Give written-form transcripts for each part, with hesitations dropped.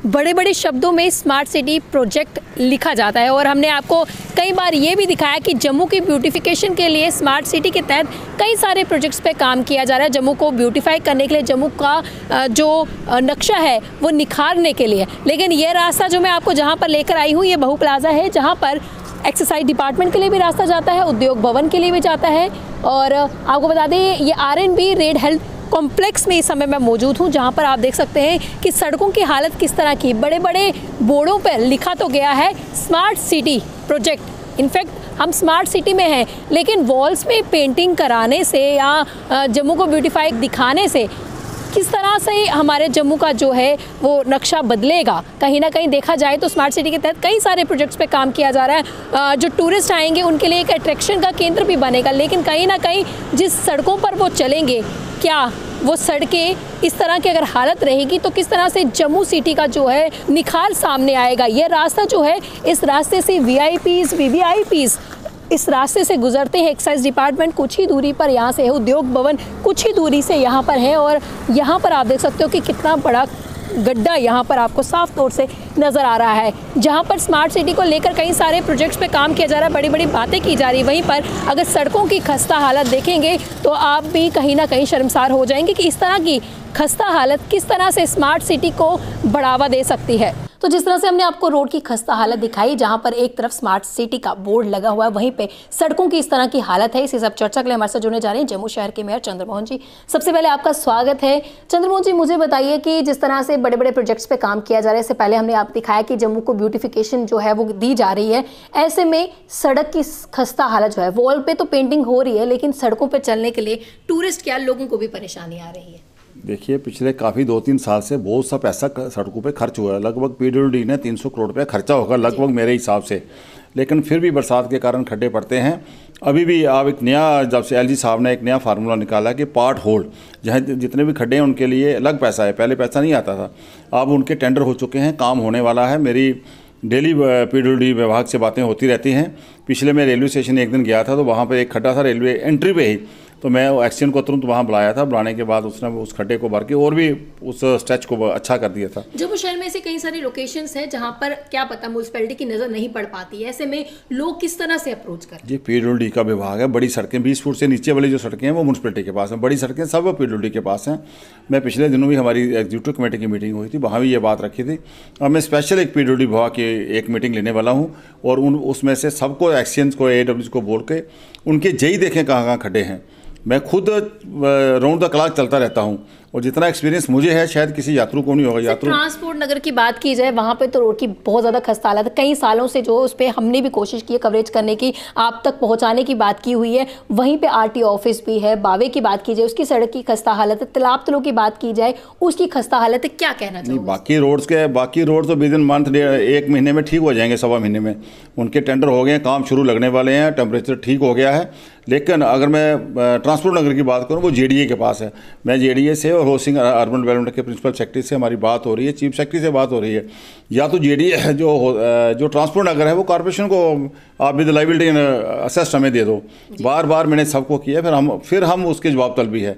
बड़े बड़े शब्दों में स्मार्ट सिटी प्रोजेक्ट लिखा जाता है और हमने आपको कई बार ये भी दिखाया कि जम्मू की ब्यूटिफिकेशन के लिए स्मार्ट सिटी के तहत कई सारे प्रोजेक्ट्स पे काम किया जा रहा है। जम्मू को ब्यूटीफाई करने के लिए, जम्मू का जो नक्शा है वो निखारने के लिए। लेकिन ये रास्ता जो मैं आपको जहाँ पर लेकर आई हूँ, ये बहू प्लाजा है, जहाँ पर एक्सरसाइज डिपार्टमेंट के लिए भी रास्ता जाता है, उद्योग भवन के लिए भी जाता है। और आपको बता दें, ये RNB रेड हेल्थ कॉम्प्लेक्स में इस समय मैं मौजूद हूँ, जहाँ पर आप देख सकते हैं कि सड़कों की हालत किस तरह की। बड़े बड़े बोर्डों पर लिखा तो गया है स्मार्ट सिटी प्रोजेक्ट। इनफैक्ट हम स्मार्ट सिटी में हैं, लेकिन वॉल्स में पेंटिंग कराने से या जम्मू को ब्यूटीफाई दिखाने से किस तरह से हमारे जम्मू का जो है वो नक्शा बदलेगा। कहीं ना कहीं देखा जाए तो स्मार्ट सिटी के तहत कई सारे प्रोजेक्ट्स पे काम किया जा रहा है। जो टूरिस्ट आएंगे उनके लिए एक अट्रैक्शन का केंद्र भी बनेगा। लेकिन कहीं ना कहीं जिस सड़कों पर वो चलेंगे, क्या वो सड़कें इस तरह की अगर हालत रहेगी तो किस तरह से जम्मू सिटी का जो है निखार सामने आएगा। ये रास्ता जो है, इस रास्ते से VIPs, VVIPs इस रास्ते से गुजरते हैं। एक्साइज डिपार्टमेंट कुछ ही दूरी पर यहाँ से है, उद्योग भवन कुछ ही दूरी से यहाँ पर है। और यहाँ पर आप देख सकते हो कि कितना बड़ा गड्ढा यहाँ पर आपको साफ तौर से नज़र आ रहा है, जहाँ पर स्मार्ट सिटी को लेकर कई सारे प्रोजेक्ट्स पे काम किया जा रहा है, बड़ी बड़ी बातें की जा रही है। वहीं पर अगर सड़कों की खस्ता हालत देखेंगे तो आप भी कहीं ना कहीं शर्मसार हो जाएंगे कि इस तरह की खस्ता हालत किस तरह से स्मार्ट सिटी को बढ़ावा दे सकती है। तो जिस तरह से हमने आपको रोड की खस्ता हालत दिखाई, जहां पर एक तरफ स्मार्ट सिटी का बोर्ड लगा हुआ है, वहीं पे सड़कों की इस तरह की हालत है। इसी सब चर्चा के लिए हमारे साथ जुड़ने जा रहे हैं जम्मू शहर के मेयर चंद्रमोहन जी। सबसे पहले आपका स्वागत है। चंद्रमोहन जी, मुझे बताइए कि जिस तरह से बड़े बड़े प्रोजेक्ट्स पे काम किया जा रहा है, इससे पहले हमने आप दिखाया कि जम्मू को ब्यूटिफिकेशन जो है वो दी जा रही है। ऐसे में सड़क की खस्ता हालत जो है, वॉल पे तो पेंटिंग हो रही है, लेकिन सड़कों पर चलने के लिए टूरिस्ट क्या लोगों को भी परेशानी आ रही है। देखिए, पिछले काफ़ी 2-3 साल से बहुत सा पैसा सड़कों पे खर्च हुआ है। लगभग PWD ने 300 करोड़ रुपया खर्चा होगा लगभग मेरे हिसाब से। लेकिन फिर भी बरसात के कारण खड्डे पड़ते हैं। अभी भी आप एक नया, जब से LG साहब ने एक नया फार्मूला निकाला कि पार्ट होल्ड, जहाँ जितने भी खड्डे हैं उनके लिए अलग पैसा है। पहले पैसा नहीं आता था, अब उनके टेंडर हो चुके हैं, काम होने वाला है। मेरी डेली PWD विभाग से बातें होती रहती हैं। पिछले मैं रेलवे स्टेशन एक दिन गया था, तो वहाँ पर एक खड्डा था रेलवे एंट्री पे ही, तो मैं एक्सीडेंट को तुरंत वहाँ बुलाया था। बुलाने के बाद उसने उस खड्डे को भर के और भी उस स्ट्रेच को अच्छा कर दिया था। जम्मू शहर में ऐसे कई सारी लोकेशंस हैं जहाँ पर क्या पता म्यूनिसिपैलिटी की नज़र नहीं पड़ पाती है। ऐसे में लोग किस तरह से अप्रोच करें? जी, PWD का विभाग है। बड़ी सड़कें 20 फुट से नीचे वाली जो सड़कें हैं वो म्यूनिसिपैलिटी के पास हैं। बड़ी सड़कें सब PWD के पास हैं। मैं पिछले दिनों भी हमारी एग्जीक्यूटिव कमेटी की मीटिंग हुई थी, वहाँ भी ये बात रखी थी। अब मैं स्पेशल एक PWD विभाग की एक मीटिंग लेने वाला हूँ और उसमें से सबको एक्सचेंज को, AWs को बोल के उनके जेई देखें कहाँ कहाँ खड्डे हैं। मैं खुद राउंड द क्लॉक चलता रहता हूँ और जितना एक्सपीरियंस मुझे है शायद किसी यात्रु को नहीं होगा। यात्रु ट्रांसपोर्ट नगर की बात की जाए, वहाँ पे तो रोड की बहुत ज़्यादा खस्ता हालत है। कई सालों से जो उस पर हमने भी कोशिश की है कवरेज करने की, आप तक पहुँचाने की बात की हुई है। वहीं पे RTO ऑफिस भी है। बावे की बात की जाए, उसकी सड़क की खस्ता हालत है। तालाब तलों की बात की जाए, उसकी खस्ता हालत है। क्या कहना चाहिए? बाकी रोड तो विदिन मंथ, 1 महीने में ठीक हो जाएंगे, 1.25 महीने में उनके टेंडर हो गए हैं, काम शुरू लगने वाले हैं, टेम्परेचर ठीक हो गया है। लेकिन अगर मैं ट्रांसपोर्ट नगर की बात करूँ, वो JDA के पास है। मैं JDA से और होसिंग अर्बन डेवलपमेंट के प्रिंसिपल सेक्रेटरी से हमारी बात हो रही है, चीफ सेक्रेटरी से बात हो रही है। या तो JDA जो ट्रांसपोर्ट नगर है वो कॉर्पोरेशन को आप विद लाइबिलिटी असेस्ट हमें दे दो। बार बार मैंने सबको किया, फिर हम उसके जवाब तलबी है।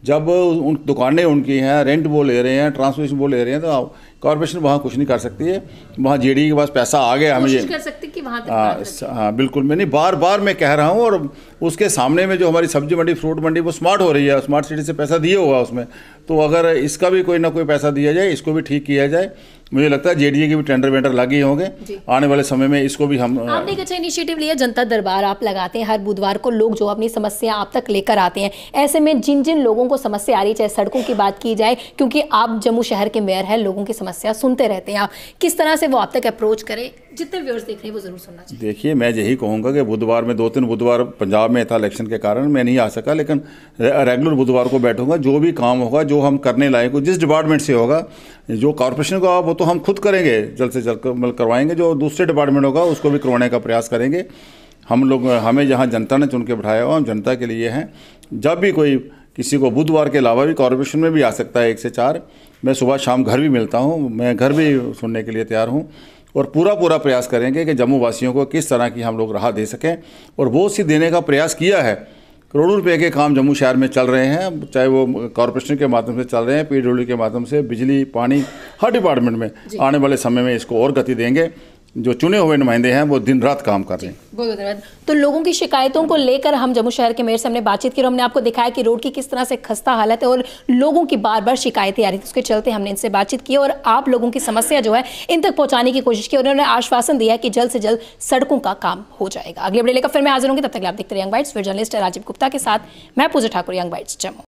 जब उन दुकानें उनकी हैं, रेंट वो ले रहे हैं, ट्रांसपोर्टेशन वो ले रहे हैं, तो कॉर्पोरेशन वहाँ कुछ नहीं कर सकती है। वहाँ JDA के पास पैसा आ गया, हमें ये कर सकते कि वहाँ तक। हाँ बिल्कुल, मैं नहीं, बार बार मैं कह रहा हूँ। और उसके सामने में जो हमारी सब्जी मंडी, फ्रूट मंडी, वो स्मार्ट हो रही है, स्मार्ट सिटी से पैसा दिया हुआ उसमें। तो अगर इसका भी कोई ना कोई पैसा दिया जाए, इसको भी ठीक किया जाए, मुझे लगता है JDA के भी टेंडर वेंडर लगे होंगे आने वाले समय में। इसको भी आपने एक अच्छा इनिशिएटिव लिया, जनता दरबार आप लगाते हैं। हर बुधवार को लोग जो अपनी समस्या आप तक लेकर आते हैं। ऐसे में जिन जिन लोगों को समस्या आ रही है, चाहे सड़कों की बात की जाए, क्योंकि आप जम्मू शहर के मेयर हैं, लोगों की समस्या सुनते रहते हैं आप, किस तरह से वो आप तक अप्रोच करें? जितने व्यूअर्स देख रहे हैं वो जरूर सुनना चाहिए। देखिए, मैं यही कहूँगा कि बुधवार में 2-3 बुधवार पंजाब में था इलेक्शन के कारण मैं नहीं आ सका, लेकिन रेगुलर बुधवार को बैठूंगा। जो भी काम होगा, जो हम करने लायक हो, जिस डिपार्टमेंट से होगा, जो कॉर्पोरेशन का वो तो हम खुद करेंगे, जल्द से जल्द करवाएंगे। जो दूसरे डिपार्टमेंट होगा उसको भी करवाने का प्रयास करेंगे। हमें जहाँ जनता ने चुन के बिठाया हो, हम जनता के लिए हैं। जब भी कोई किसी को बुधवार के अलावा भी कॉर्पोरेशन में भी आ सकता है 1 से 4, मैं सुबह शाम घर भी मिलता हूँ, मैं घर भी सुनने के लिए तैयार हूँ। और पूरा प्रयास करेंगे कि जम्मू वासियों को किस तरह की हम लोग राहत दे सकें। और वो सी देने का प्रयास किया है करोड़ों रुपए के काम जम्मू शहर में चल रहे हैं, चाहे वो कॉरपोरेशन के माध्यम से चल रहे हैं, PWD के माध्यम से, बिजली, पानी, हर डिपार्टमेंट में। आने वाले समय में इसको और गति देंगे। जो चुने हुए नुमाइंदे हैं वो दिन रात काम कर रहे हैं। बहुत धन्यवाद। तो लोगों की शिकायतों को लेकर हम जम्मू शहर के मेयर से हमने बातचीत की और हमने आपको दिखाया कि रोड की किस तरह से खस्ता हालत है और लोगों की बार बार शिकायतें आ रही थी। उसके चलते हमने इनसे बातचीत की और आप लोगों की समस्या जो है इन तक पहुंचाने की कोशिश की और उन्होंने आश्वासन दिया कि जल्द से जल्द सड़कों का काम हो जाएगा। अगले अपडेट लेकर फिर मैं हाजिर होंगी, तब तक आप देखते रहिए यंग बाइट्स। फिर जर्नलिस्ट राजीव गुप्ता के साथ मैं पूजा ठाकुर, यंग बाइट्स जम्मू।